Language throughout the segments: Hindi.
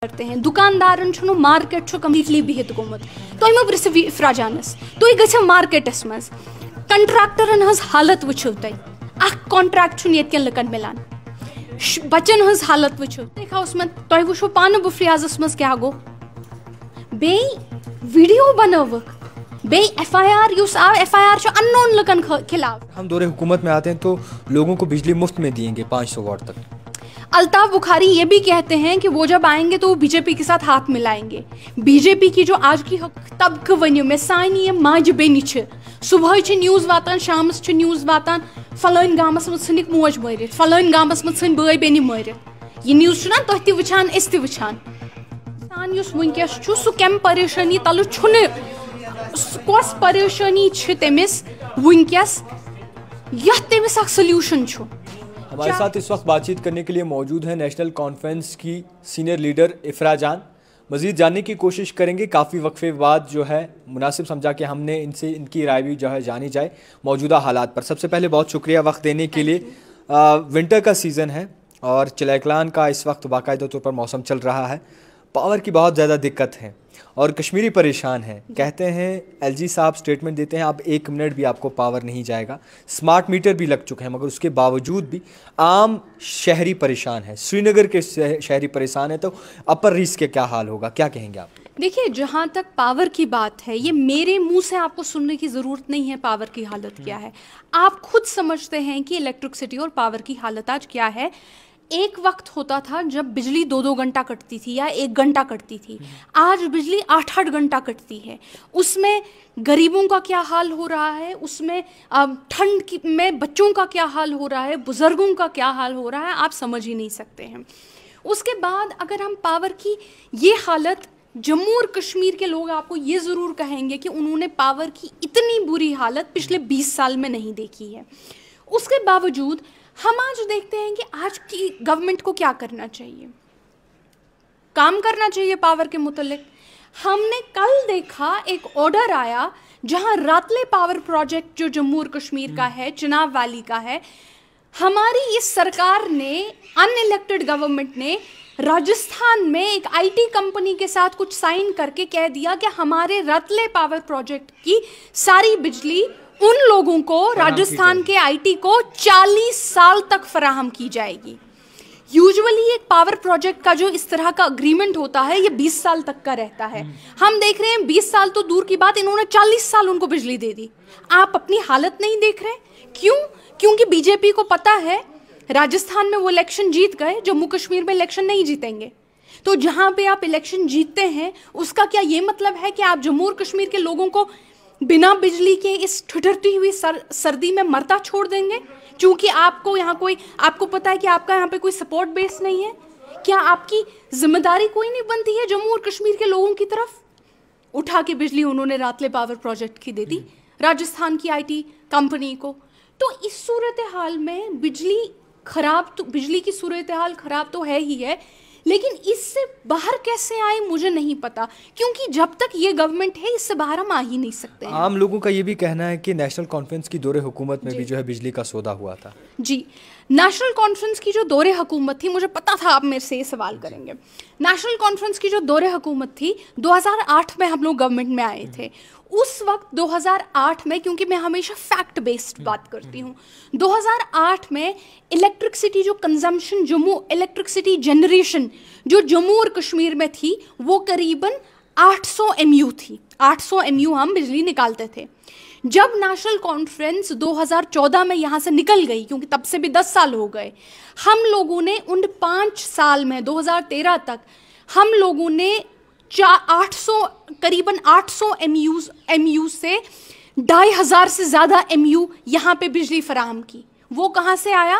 करते हैं दुकानदारन छुनु मार्केट छु कम्प्लीटली बिहित गोमुत तो म ब्रिस इफ्राजानस तो गछो मार्केटस मज कंट्रैक्टरन हज हालत वुछो तै अख कॉन्ट्रैक्ट छु येतकन लकन मिलान बचन हज हालत वुछो देखा उसमें तोय वुछो पान बुफ्रियाजस मज क्या गो बे वीडियो बनवक बे एफआईआर यूस आ एफआईआर छु अननोन लकन खिलाफ। हम दौरे हुकूमत में आते हैं तो लोगों को बिजली मुफ्त में दिएंगे 500 वाट तक। अल्ताफ बुखारी ये भी कहते हैं कि वो जब आएंगे तो वो बीजेपी के साथ हाथ मिलाएंगे। बीजेपी की जो आज की तबक वनियो में सानी ये माज बेनी छ सुबह छ न्यूज वातान शामस छ न्यूज वातान फलान गामस में सनिक मोज मरित फलान गामस में सन बय बेनी मरित ये न्यूज छ ना तो ति वछान इस ति वछान सान युस वंकस छु सु केम परेशानी तलु छुने कोस परेशानी छ तेमिस वंकस यह तेमिस अक सॉल्यूशन छु। हमारे साथ इस वक्त बातचीत करने के लिए मौजूद है नेशनल कॉन्फ्रेंस की सीनियर लीडर इफ्रा जान। मजीद जानने की कोशिश करेंगे, काफ़ी वक्फे बाद जो है मुनासिब समझा कि हमने इनसे इनकी राय भी जो है जानी जाए मौजूदा हालात पर। सबसे पहले बहुत शुक्रिया वक्त देने के लिए। विंटर का सीज़न है और चिलैकलान का इस वक्त बाकायदा तौर पर मौसम चल रहा है। पावर की बहुत ज़्यादा दिक्कत है और कश्मीरी परेशान है। कहते हैं एलजी साहब स्टेटमेंट देते हैं अब 1 मिनट भी आपको पावर नहीं जाएगा। स्मार्ट मीटर भी लग चुके हैं मगर उसके बावजूद भी आम शहरी परेशान है। श्रीनगर के शहरी परेशान है तो अपर रीस के क्या हाल होगा, क्या कहेंगे आप? देखिए, जहाँ तक पावर की बात है ये मेरे मुंह से आपको सुनने की ज़रूरत नहीं है पावर की हालत क्या है। आप खुद समझते हैं कि इलेक्ट्रिसिटी और पावर की हालत आज क्या है। एक वक्त होता था जब बिजली 2-2 घंटा कटती थी या 1 घंटा कटती थी, आज बिजली 8-8 घंटा कटती है। उसमें गरीबों का क्या हाल हो रहा है, उसमें ठंड में बच्चों का क्या हाल हो रहा है, बुजुर्गों का क्या हाल हो रहा है, आप समझ ही नहीं सकते हैं। उसके बाद अगर हम पावर की ये हालत, जम्मू और कश्मीर के लोग आपको ये ज़रूर कहेंगे कि उन्होंने पावर की इतनी बुरी हालत पिछले 20 साल में नहीं देखी है। उसके बावजूद हम आज देखते हैं कि आज की गवर्नमेंट को क्या करना चाहिए, काम करना चाहिए पावर के मुतल्लिक। हमने कल देखा एक ऑर्डर आया जहां रातले पावर प्रोजेक्ट जो जम्मू और कश्मीर का है, चिनाब वैली का है, हमारी इस सरकार ने, अनइलेक्टेड गवर्नमेंट ने राजस्थान में एक आईटी कंपनी के साथ कुछ साइन करके कह दिया कि हमारे रातले पावर प्रोजेक्ट की सारी बिजली उन लोगों को, राजस्थान के आईटी को 40 साल तक फराहम की जाएगी। यूजुअली एक पावर प्रोजेक्ट का जो इस तरह का अग्रीमेंट होता है ये 20 साल तक का रहता है। हम देख रहे हैं 20 साल तो दूर की बात, इन्होंने 40 साल उनको बिजली दे दी। आप अपनी हालत नहीं देख रहे? क्यों? क्योंकि बीजेपी को पता है राजस्थान में वो इलेक्शन जीत गए, जम्मू कश्मीर में इलेक्शन नहीं जीतेंगे। तो जहां पे आप इलेक्शन जीतते हैं उसका क्या ये मतलब है कि आप जम्मू और कश्मीर के लोगों को बिना बिजली के इस ठिठुरती हुई सर्दी में मरता छोड़ देंगे क्योंकि आपको यहाँ कोई, आपको पता है कि आपका यहाँ पे कोई सपोर्ट बेस नहीं है? क्या आपकी जिम्मेदारी कोई नहीं बनती है जम्मू और कश्मीर के लोगों की तरफ? उठा के बिजली उन्होंने रातले पावर प्रोजेक्ट की दे दी राजस्थान की आईटी कंपनी को। तो इस सूरत हाल में बिजली खराब, तो बिजली की सूरत हाल खराब तो है ही है, लेकिन इससे बाहर कैसे आए मुझे नहीं पता, क्योंकि जब तक ये गवर्नमेंट है इससे बाहर हम आ ही नहीं सकते हैं। आम लोगों का ये भी कहना है कि नेशनल कॉन्फ्रेंस की दौरे हुकूमत में भी जो है बिजली का सौदा हुआ था। जी, नेशनल कॉन्फ्रेंस की जो दौरे हुकूमत थी, मुझे पता था आप मेरे से ये सवाल करेंगे। नेशनल कॉन्फ्रेंस की जो दौरे हुकूमत थी 2008 में हम लोग गवर्नमेंट में आए थे। उस वक्त 2008 में, क्योंकि मैं हमेशा फैक्ट बेस्ड बात करती हूँ, 2008 में इलेक्ट्रिसिटी जो कंजम्पशन, जम्मू इलेक्ट्रिसिटी जनरेशन जो जम्मू और कश्मीर में थी वो करीबन 800 MU थी। 800 MU हम बिजली निकालते थे। जब नेशनल कॉन्फ्रेंस 2014 में यहाँ से निकल गई, क्योंकि तब से भी 10 साल हो गए, हम लोगों ने उन 5 साल में 2013 तक हम लोगों ने करीबन 800 MU से 2500 से ज़्यादा MU यहाँ पे बिजली फराहम की। वो कहाँ से आया?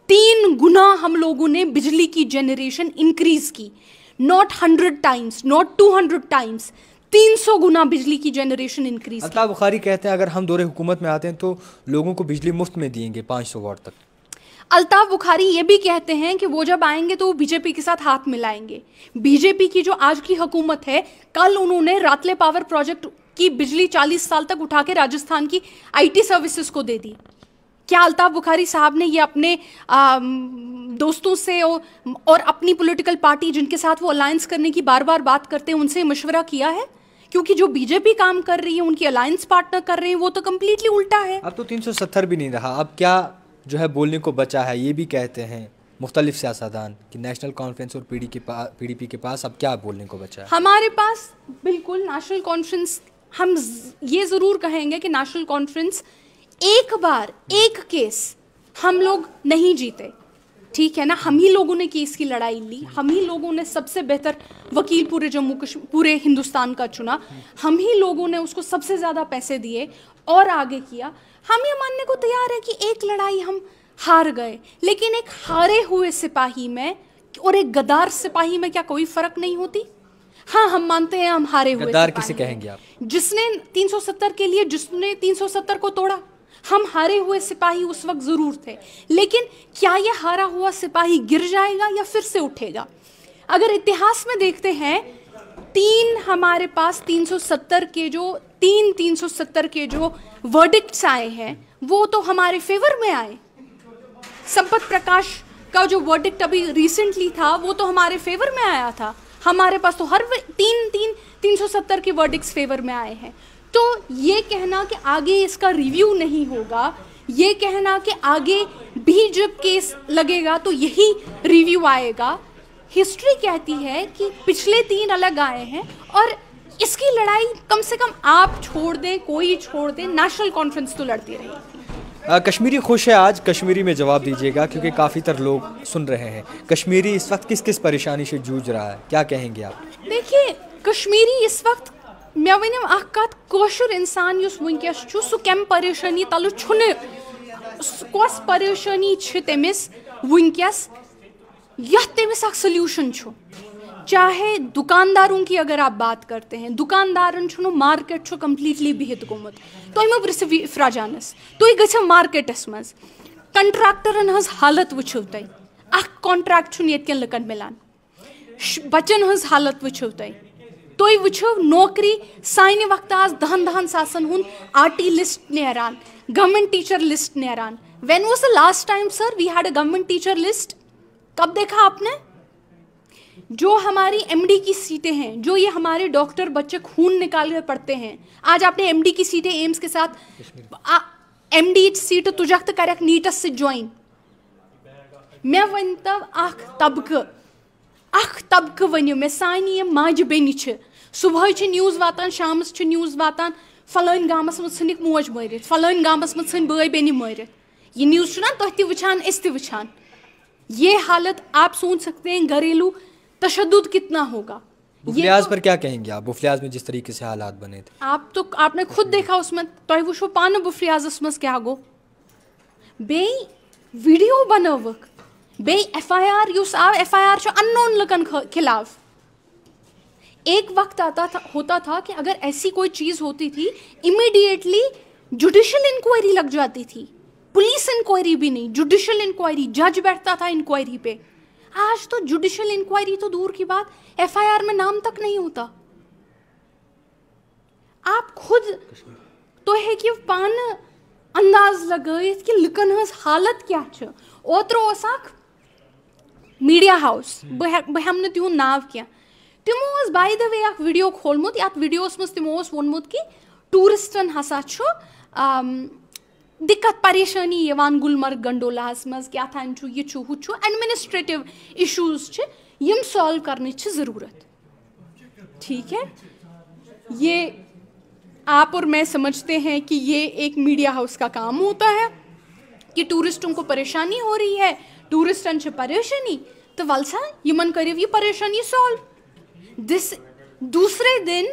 3 गुना हम लोगों ने बिजली की जनरेशन इंक्रीज की। नॉट 100 टाइम्स, नॉट 200 टाइम्स, 300 गुना बिजली की जनरेशन इंक्रीज। अल्ताफ बुखारी कहते हैं अगर हम दौरे हुकूमत में आते हैं तो लोगों को बिजली मुफ्त में दिएंगे 500 वाट तक। अल्ताफ बुखारी ये भी कहते हैं कि वो जब आएंगे तो वो बीजेपी के साथ हाथ मिलाएंगे। बीजेपी की जो आज की हुकूमत है, कल उन्होंने रातले पावर प्रोजेक्ट की बिजली 40 साल तक उठा के राजस्थान की आईटी सर्विसेज को दे दी। क्या अल्ताफ बुखारी साहब ने ये अपने दोस्तों से और अपनी पॉलिटिकल पार्टी जिनके साथ वो अलायंस करने की बार बार बात करते हैं उनसे मशवरा किया है? क्योंकि जो बीजेपी काम कर रही है, उनकी अलायंस पार्टनर कर रहे हैं, वो तो कम्प्लीटली उल्टा है। अब तो 370 भी नहीं रहा, अब क्या जो है बोलने को बचा है? ये भी कहते हैं मुख्तलिफ सियासतदान कि नेशनल कॉन्फ्रेंस और पीडीपी के पास अब क्या बोलने को बचा है? हमारे पास बिल्कुल नेशनल कॉन्फ्रेंस, हम ये ज़रूर कहेंगे कि नेशनल कॉन्फ्रेंस एक बार एक केस हम लोग नहीं जीते, ठीक है ना। हम ही लोगों ने केस की लड़ाई ली, हम ही लोगों ने सबसे बेहतर वकील पूरे जम्मू कश्मीर, पूरे हिंदुस्तान का चुना, हम ही लोगों ने उसको सबसे ज़्यादा पैसे दिए और आगे किया। हम ये मानने को तैयार है कि एक लड़ाई हम हार गए, लेकिन एक हारे हुए सिपाही में और एक गद्दार सिपाही में क्या कोई फर्क नहीं होती? हाँ, हम मानते हैं हम हारे हुए। गद्दार किसे कहेंगे आप? जिसने 370 के लिए, जिसने 370 को तोड़ा। हम हारे हुए सिपाही उस वक्त जरूर थे, लेकिन क्या ये हारा हुआ सिपाही गिर जाएगा या फिर से उठेगा? अगर इतिहास में देखते हैं, हमारे पास 370 के जो वर्डिक्ट्स आए हैं वो तो हमारे फेवर में आए। संपत प्रकाश का जो वर्डिक्ट अभी रिसेंटली था वो तो हमारे फेवर में आया था। हमारे पास तो हर 370 के वर्डिक्ट्स फेवर में आए हैं। तो ये कहना कि आगे इसका रिव्यू नहीं होगा, ये कहना कि आगे भी जब केस लगेगा तो यही रिव्यू आएगा, हिस्ट्री कहती है कि पिछले 3 अलग आए हैं और इसकी लड़ाई कम से कम आप छोड़ दें, कोई छोड़ दें, नेशनल कॉन्फ्रेंस तो लड़ती रहेगी। कश्मीरी खुश है आज? कश्मीरी में जवाब दीजिएगा क्योंकि काफ़ी तर लोग सुन रहे हैं। कश्मीरी इस वक्त किस किस परेशानी से जूझ रहा है, क्या कहेंगे आप? देखिए, कश्मीरी इस वक्त मैं वनम अख कत कोशुर इंसान युस वुनकस छु सु केम परेशानी तलु छुने कोस परेशानी छ तेमिस वुनकस यह तेमिस अख सॉल्यूशन छु। चाहे दुकानदारों की अगर आप बात करते हैं, दुकानदारन छु मार्केट छु कंप्लीटली बिहित गोमुत, तुम मो ब्रिस इफ्राजानस तुई गछ मार्केटस मज कंट्रैक्टरन हज हालत वुछो तय, अख कॉन्ट्रैक्ट छु येतकन लकन मिलान, बचन हज हालत वुछो तय, तुई वुछो नौकरी साइने वक्त आज 10 सासन हुन आरटी लिस्ट नेरान, गवर्नमेंट टीचर लिस्ट नेरान। When was the last time sir we had a government teacher list? कब देखा आपने? जो हमारी एमडी की सीटें हैं, जो ये हमारे डॉक्टर बच्चे खून निकाल कर पढ़ते हैं, आज आपने एमडी की सीटें एम्स के साथ, एमडी सीट तुझक करक नीटस से ज्वाइन। मैं वन तब अख तबक वनियो मे सानी ये माज बेनि छ, सुबह छ न्यूज़ वातान, शामस छ न्यूज़ वातान, फलान गामस में सनिक मोज मरित, फलान गामस में सन बय बेनि मरित। ये न्यूज़ ना तो वुछान इस वुछान। ये हालत आप सोच सकते हैं घरेलू तशद्दुद कितना होगा। बुफलियाज पर क्या कहेंगे आप? बुफलियाज में जिस तरीके से हालात बने थे, आपने खुद देखा उसमें, तो वो पान बुफलियाज में क्या गो बे वीडियो बनवक बे FIR युस आव FIR जो अननोन लकन खिलाफ। एक वक्त होता था कि अगर ऐसी कोई चीज होती थी इमीडिएटली जुडिशियल इंक्वायरी लग जाती थी, पुलिस इंक्वायरी भी नहीं, जुडिशियल इंक्वायरी, जज बैठता था इंक्वायरी पे। आज तो जुडिशियल इंक्वायरी तो दूर की बात, FIR में नाम तक नहीं होता। आप खुद तो है कि पान अंदाज लगाए कि लुकन हज हालत क्या छ। ओत्रो ओसाक मीडिया हाउस बह हमने तिहु नाव किया, तिमो बाय द वे अख वीडियो खोलमुत, यात वीडियोस में तिमो वोनमुत कि टूरिस्टन हसा छु दिक्कत परेशानी यवान गुलमर्ग गंडोलास मज क्या था छु ये छु हु छु एडमिनिस्ट्रेटिव इश्यूज छ यम सॉल्व करने छ जरूरत। ठीक है, ये आप और मैं समझते हैं कि ये एक मीडिया हाउस का काम होता है कि टूरिस्टों को परेशानी हो रही है, टूरिस्टन छ परेशानी तो वलसा यमन करिव ये परेशानी सॉल्व। दिस दूसरे दिन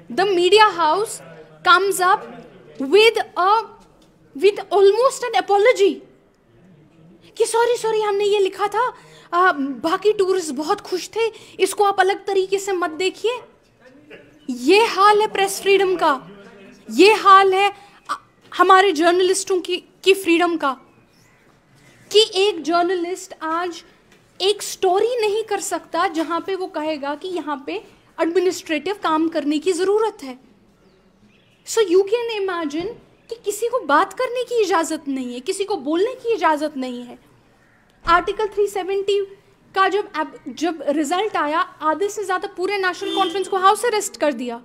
the media house comes up with almost an apology कि सॉरी हमने ये लिखा था, बाकी टूरिस्ट बहुत खुश थे, इसको आप अलग तरीके से मत देखिए। ये हाल है प्रेस फ्रीडम का, ये हाल है हमारे जर्नलिस्टों की फ्रीडम का कि एक जर्नलिस्ट आज एक स्टोरी नहीं कर सकता जहां पे वो कहेगा कि यहाँ पे एडमिनिस्ट्रेटिव काम करने की जरूरत है। सो यू कैन इमेजिन कि किसी को बात करने की इजाज़त नहीं है, किसी को बोलने की इजाज़त नहीं है। आर्टिकल 370 का जब रिजल्ट आया, आधे से ज़्यादा पूरे नेशनल कॉन्फ्रेंस को हाउस अरेस्ट कर दिया।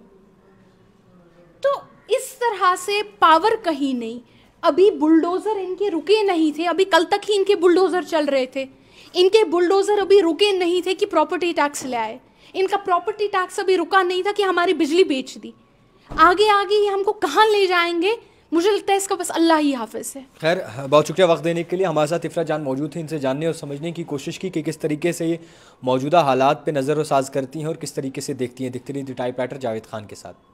तो इस तरह से पावर कहीं नहीं। अभी बुलडोज़र इनके रुके नहीं थे, अभी कल तक ही इनके बुलडोज़र चल रहे थे। इनके बुलडोज़र अभी रुके नहीं थे कि प्रॉपर्टी टैक्स ले आए। इनका प्रॉपर्टी टैक्स अभी रुका नहीं था कि हमारी बिजली बेच दी। आगे आगे ये हमको कहाँ ले जाएंगे, मुझे लगता है इसका बस अल्लाह ही हाफिज़ है। खैर, बहुत शुक्रिया वक्त देने के लिए। हमारे साथ इफ्रा जान मौजूद थे, इनसे जानने और समझने की कोशिश की कि किस तरीके से ये मौजूदा हालात पे नज़र व साज करती हैं और किस तरीके से देखती हैं। दिखती रही द टाइपराइटर जावेद खान के साथ।